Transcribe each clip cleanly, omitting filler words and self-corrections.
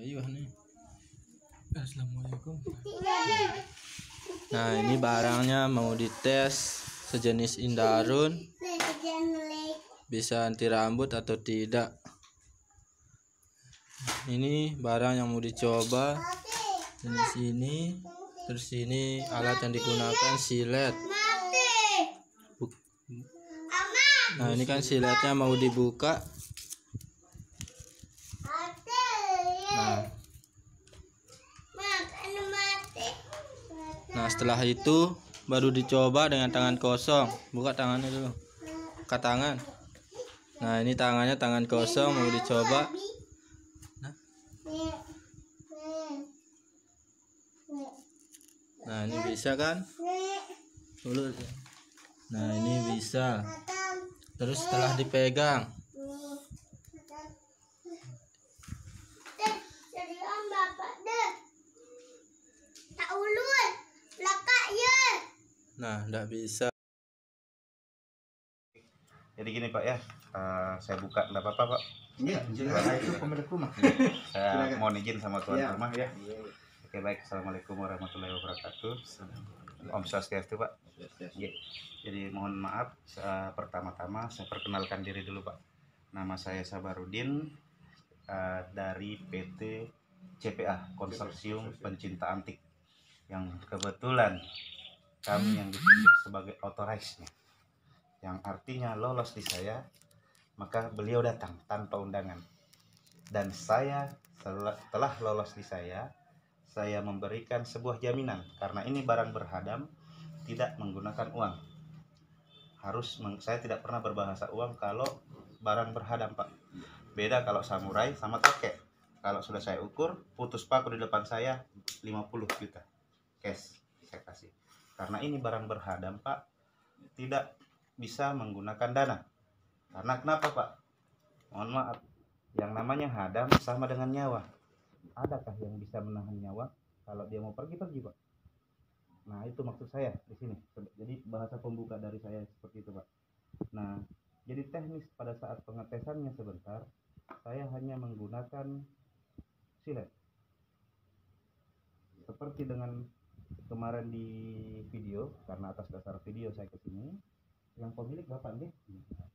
Ayo nih. Assalamualaikum. Nah, ini barangnya mau dites sejenis Indarun. Bisa anti rambut atau tidak. Ini barang yang mau dicoba. Jenis ini. Terus ini alat yang digunakan silet. Nah, ini kan siletnya mau dibuka. Nah, setelah itu baru dicoba dengan tangan kosong. Buka tangannya dulu. Buka tangan. Nah, ini tangannya tangan kosong mau dicoba. Nah, ini bisa kan? Dulu. Nah, ini bisa. Terus setelah dipegang. Nah, enggak bisa. Jadi gini Pak ya, saya buka, enggak apa-apa Pak? Iya, itu pemilik rumah. Saya mohon izin sama tuan rumah ya. Oke baik, assalamualaikum warahmatullahi wabarakatuh. Om Swastiastu Pak. Jadi mohon maaf, pertama-tama saya perkenalkan diri dulu Pak. Nama saya Sabarudin dari PT CPA Konsorsium Pencinta Antik, yang kebetulan kami yang ditunjuk sebagai authorized, yang artinya lolos di saya, maka beliau datang tanpa undangan. Dan saya telah lolos di saya memberikan sebuah jaminan, karena ini barang berhadam, tidak menggunakan uang. Saya tidak pernah berbahasa uang kalau barang berhadam Pak. Beda kalau samurai sama toke. Kalau sudah saya ukur, putus paku di depan saya 50 juta cash saya kasih. Karena ini barang berhadam Pak, tidak bisa menggunakan dana. Karena kenapa Pak? Mohon maaf, yang namanya hadam sama dengan nyawa. Adakah yang bisa menahan nyawa kalau dia mau pergi-pergi Pak? Nah, itu maksud saya di sini. Jadi bahasa pembuka dari saya seperti itu Pak. Nah, jadi teknis pada saat pengetesannya sebentar, saya hanya menggunakan silet. Seperti dengan kemarin di video, karena atas dasar video saya ke sini, yang pemilik Bapak nih,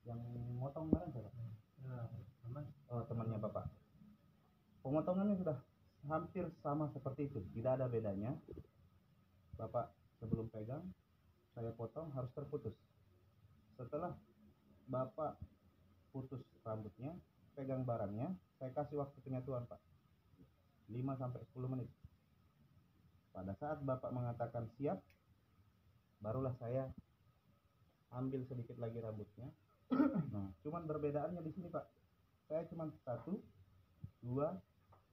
yang motong kemarin siapa? Oh, temannya Bapak. Pemotongannya sudah hampir sama seperti itu, tidak ada bedanya. Bapak sebelum pegang, saya potong harus terputus. Setelah Bapak putus rambutnya, pegang barangnya, saya kasih waktu penyatuan Pak, 5-10 menit. Pada saat Bapak mengatakan siap, barulah saya ambil sedikit lagi rambutnya. Nah, cuman perbedaannya di sini Pak, saya cuman 1, 2,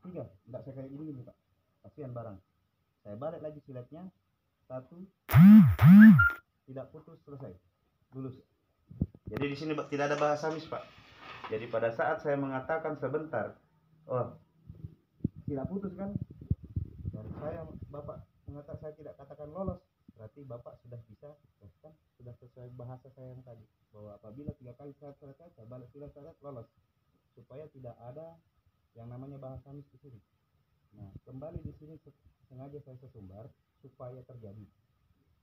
3, enggak saya kayak gini Pak, kasihan barang. Saya balik lagi siletnya, 1, tidak putus, selesai, lulus. Jadi di sini tidak ada bahasa mis Pak. Jadi pada saat saya mengatakan sebentar, oh tidak putus kan, dari saya Bapak mengatakan saya tidak katakan lolos, berarti Bapak sudah bisa, kan sudah sesuai bahasa saya yang tadi, bahwa apabila 3 kali saya balik sudah lolos, supaya tidak ada yang namanya bahasa mis di sini. Nah, kembali di sini sengaja saya sesumbar supaya terjadi.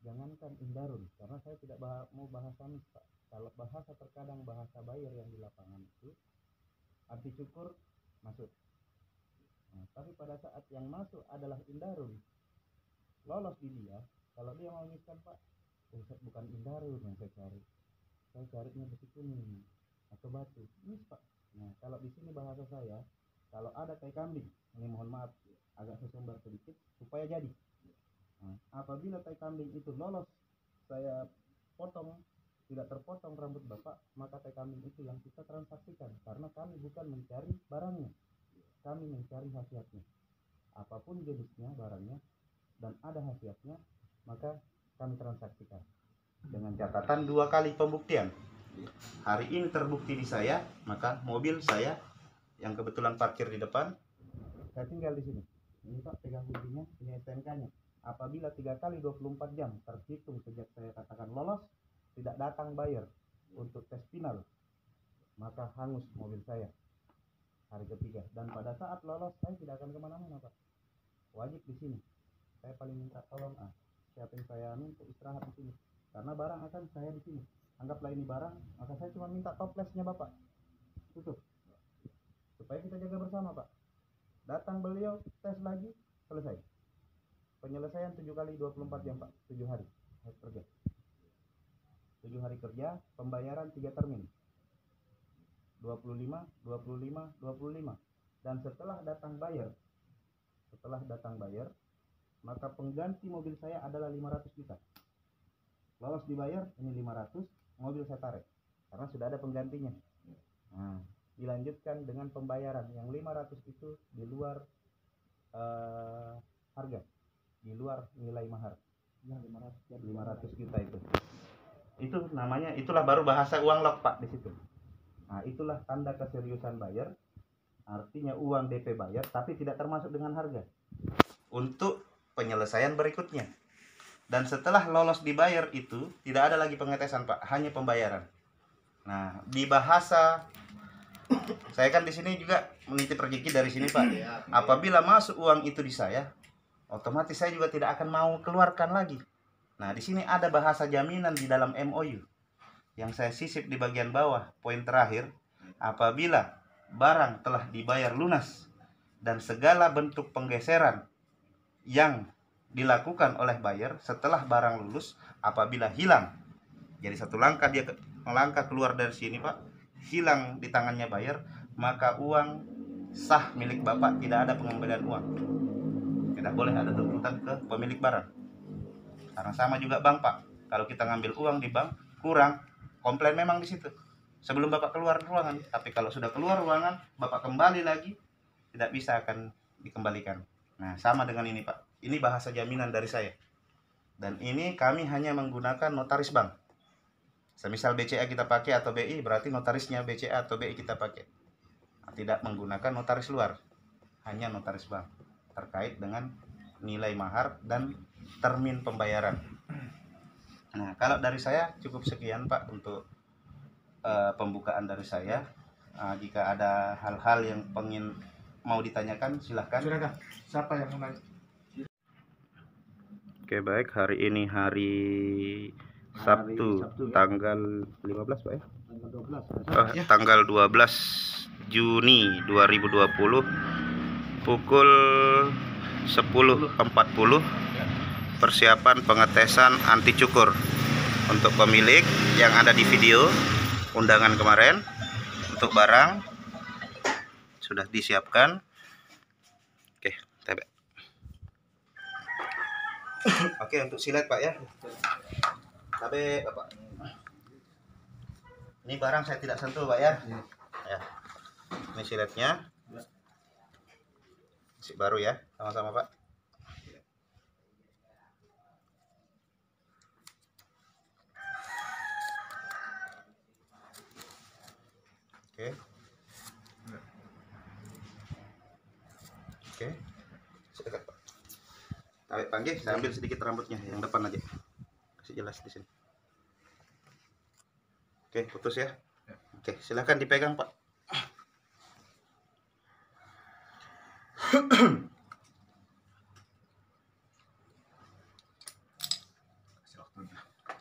Jangankan Indarun, karena saya tidak mau bahasa mis Pak. Kalau bahasa terkadang bahasa buyer yang di lapangan itu arti cukur masuk. Nah, tapi pada saat yang masuk adalah Indarun, lolos di dia, kalau dia mau miskan Pak, bukan Indarun yang saya carinya besi kuning atau batu mis Pak. Nah, kalau di sini bahasa saya, kalau ada tai kambing, ini mohon maaf agak sesumbar sedikit supaya jadi. Nah, apabila tai kambing itu lolos, saya potong, tidak terpotong rambut Bapak, maka tai kambing itu yang kita transaksikan, karena kami bukan mencari barangnya, kami mencari khasiatnya. Apapun jenisnya barangnya dan ada khasiatnya, maka kami transaksikan. Dengan catatan 2 kali pembuktian. Hari ini terbukti di saya, maka mobil saya yang kebetulan parkir di depan, saya tinggal di sini. Ini Pak, pegang kuncinya, ini STNK-nya. Apabila 3 kali 24 jam terhitung sejak saya katakan lolos, tidak datang buyer untuk tes final, maka hangus mobil saya. hari ketiga. Dan pada saat lolos saya tidak akan kemana-mana Pak, wajib di sini. Saya paling minta tolong siapin saya untuk istirahat di sini, karena barang akan saya di sini. Anggaplah ini barang, maka saya cuma minta toplesnya Bapak tutup, supaya kita jaga bersama Pak. Datang beliau, tes lagi, selesai. Penyelesaian 7 kali 24 jam Pak, 7 hari kerja. 7 hari kerja, pembayaran 3 termin. 25, 25, 25. Dan setelah datang bayar, maka pengganti mobil saya adalah 500 juta. Lolos dibayar, ini 500, mobil saya tarik, karena sudah ada penggantinya. Nah, dilanjutkan dengan pembayaran yang 500 itu di luar harga, di luar nilai mahar. 500 juta itu namanya, itulah baru bahasa uang lok Pak di situ. Nah, itulah tanda keseriusan bayar. Artinya uang DP bayar tapi tidak termasuk dengan harga untuk penyelesaian berikutnya. Dan setelah lolos dibayar itu tidak ada lagi pengetesan Pak, hanya pembayaran. Nah, di bahasa saya kan di sini juga menitip rezeki dari sini Pak. Apabila masuk uang itu di saya, otomatis saya juga tidak akan mau keluarkan lagi. Nah, di sini ada bahasa jaminan di dalam MOU yang saya sisip di bagian bawah, poin terakhir. Apabila barang telah dibayar lunas dan segala bentuk penggeseran yang dilakukan oleh buyer setelah barang lulus apabila hilang, jadi satu langkah dia melangkah keluar dari sini Pak, hilang di tangannya buyer, maka uang sah milik Bapak, tidak ada pengembalian uang, tidak boleh ada tuntutan ke pemilik barang. Karena sama juga bank Pak, kalau kita ngambil uang di bank kurang, komplain memang di situ sebelum Bapak keluar ruangan. Tapi kalau sudah keluar ruangan, Bapak kembali lagi, tidak bisa akan dikembalikan. Nah, sama dengan ini Pak, ini bahasa jaminan dari saya. Dan ini kami hanya menggunakan notaris bank. Semisal BCA kita pakai atau BI, berarti notarisnya BCA atau BI kita pakai. Nah, tidak menggunakan notaris luar, hanya notaris bank terkait dengan nilai mahar dan termin pembayaran. Nah, kalau dari saya cukup sekian Pak untuk pembukaan dari saya. Jika ada hal-hal yang mau ditanyakan silahkan. Siapa yang mau? Oke, baik, hari ini hari Sabtu, tanggal 15 Pak ya? Tanggal 12 Juni 2020 pukul 10.40 persiapan pengetesan anti cukur untuk pemilik yang ada di video undangan kemarin. Untuk barang sudah disiapkan. Oke, tebek. Oke, untuk silet Pak ya. Tapi Bapak, ini barang saya tidak sentuh Pak ya. Ya. Ini siletnya. Masih baru ya, sama-sama Pak. Oke. Oke. Sedekat Pak. Tarik panggil, saya ambil sedikit rambutnya yang depan aja. Kasih jelas di sini. Oke, putus ya. Oke, silakan dipegang Pak.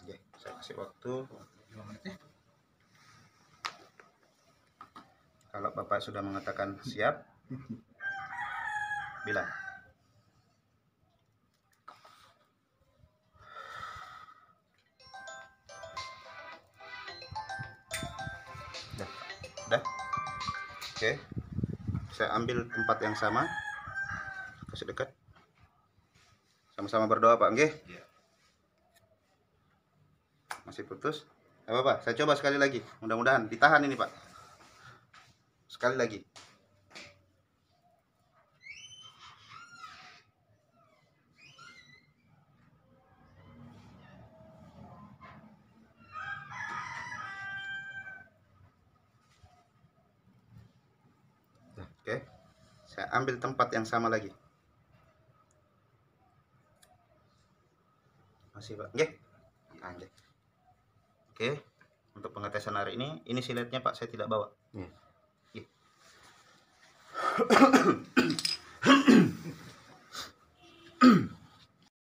Oke, saya kasih waktu. Kalau Bapak sudah mengatakan siap, bilang. Udah. Oke. Saya ambil tempat yang sama. Kasih dekat. Sama-sama berdoa Pak, nggih? Masih putus? Gak apa-apa, saya coba sekali lagi. Mudah-mudahan ditahan ini Pak. Sekali lagi. Oke. Saya ambil tempat yang sama lagi. Masih Pak. Oke. Lanjut. Oke. Untuk pengetesan hari ini siletnya Pak saya tidak bawa.